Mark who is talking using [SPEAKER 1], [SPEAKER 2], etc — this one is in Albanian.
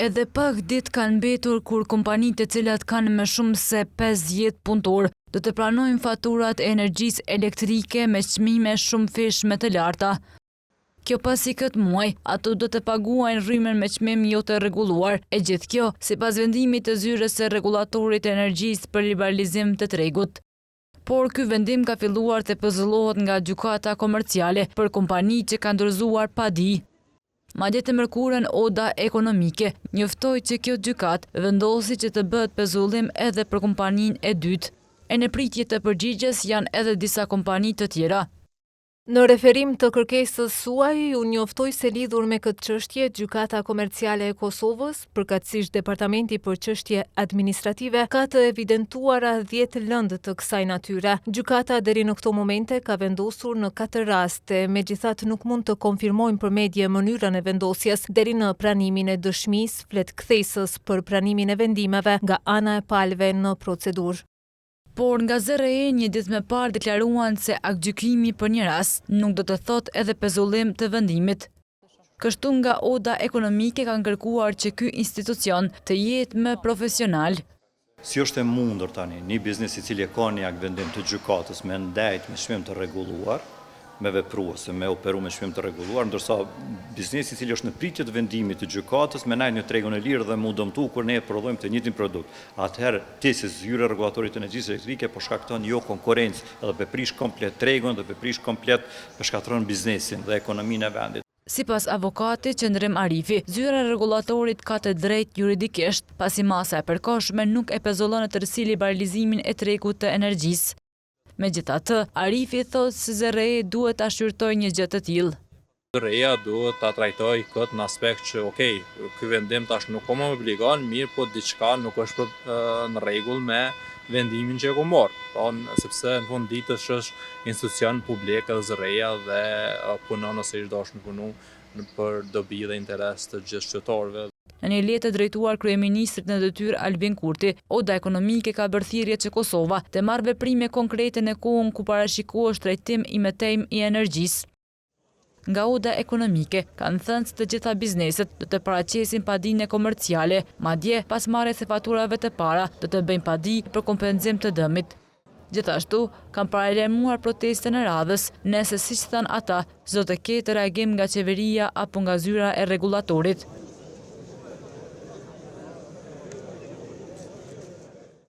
[SPEAKER 1] Edhe pak ditë kanë mbetur kur kompanitë të cilat kanë më shumë se 50 punëtorë do të pranojnë faturat e energjisë elektrike me çmime shumë fishme të larta. Kjo pasi këtë muaj, ato do të paguajnë rrymen me çmim jo të rregulluar, e gjithë kjo sipas vendimit të zyrës së rregullatorit të energjisë për liberalizim të tregut. Por ky vendim ka filluar të pëzullohet nga gjykata komerciale për kompani që kanë dorëzuar padi. Madje të mërkurën Oda Ekonomike njoftoi që kjo gjykatë vendosi që të bëhet pezullim edhe për kompaninë e dytë. E në pritje të përgjigjes janë edhe disa kompani të tjera.
[SPEAKER 2] Në referim të kërkesës suaj, u njoftoi se lidhur me këtë çështje, Gjykata Komerciale e Kosovës, përkatësisht Departamenti për Çështje Administrative, ka të evidentuara 10 lëndë të kësaj natyre. Gjykata deri në këto momente ka vendosur në 4 raste, megjithatë nuk mund të konfirmojnë për medje mënyrën e vendosjes deri në pranimin e dëshmisë fletkthesës për pranimin e vendimeve nga ana e palëve në procedurë.
[SPEAKER 1] Por nga ZRE një ditë më parë deklaruan se aktgjykimi për një rast nuk do të thotë edhe pezullim të vendimit. Kështu nga Oda Ekonomike kanë kërkuar që ky institucion të jetë më profesional.
[SPEAKER 3] Si është e mundur tani një biznes i cili ka një aktvendim të gjykatës me ndajt me çmim të rregulluar, me vepruese, me operu me çmim të rregulluar, ndërsa biznesi i cili është në pritje të vendimit të gjykatës me najt një tregun e lirë dhe mu dëmtu kur ne prodhojmë të njëjtin produkt. Atëherë ti si zyra rregullatorit të energjisë elektrike po shkakton jo konkurrencë, edhe peprish komplet tregun dhe peprish komplet përshkatron biznesin dhe ekonominë e vendit.
[SPEAKER 1] Sipas avokatit Qendrim Arifi, zyra e rregullatorit ka të drejtë juridikisht, pasi masa e përkohshme nuk e pezullon në tërësi liberalizimin e tregut të energjisë. Megjithatë, Arifi thotë se ZRE duhet ta shqyrtojë një gjë të tillë.
[SPEAKER 4] ZRE-ja duhet ta trajtojë këtë në aspekt që ky vendim tash nuk më obligon, mirë po diçka nuk është në rregull me vendimin që e ka marrë. Sepse në fund ditës është institucion publik edhe ZRE-ja dhe punon ose është dashur punu për dobi dhe interes të gjithë qytetarëve.
[SPEAKER 1] Në një letë drejtuar kryeministrit në detyrë Albin Kurti, Oda Ekonomike ka bërë thirrje që Kosova të marrë veprime konkrete në kohën ku parashikohet shtrejtim i mëtejm i energjisë. Nga Oda Ekonomike kanë thënë se të gjitha bizneset do të paraqesin padinë komerciale, madje pas marrjes së faturave të para do të bëjnë padi për kompenzim të dëmit. Gjithashtu, kanë paralajmëruar proteste në radhës, nëse siç thanë ata, s'do të ketë reagim nga qeveria apo nga zyra e rregullatorit.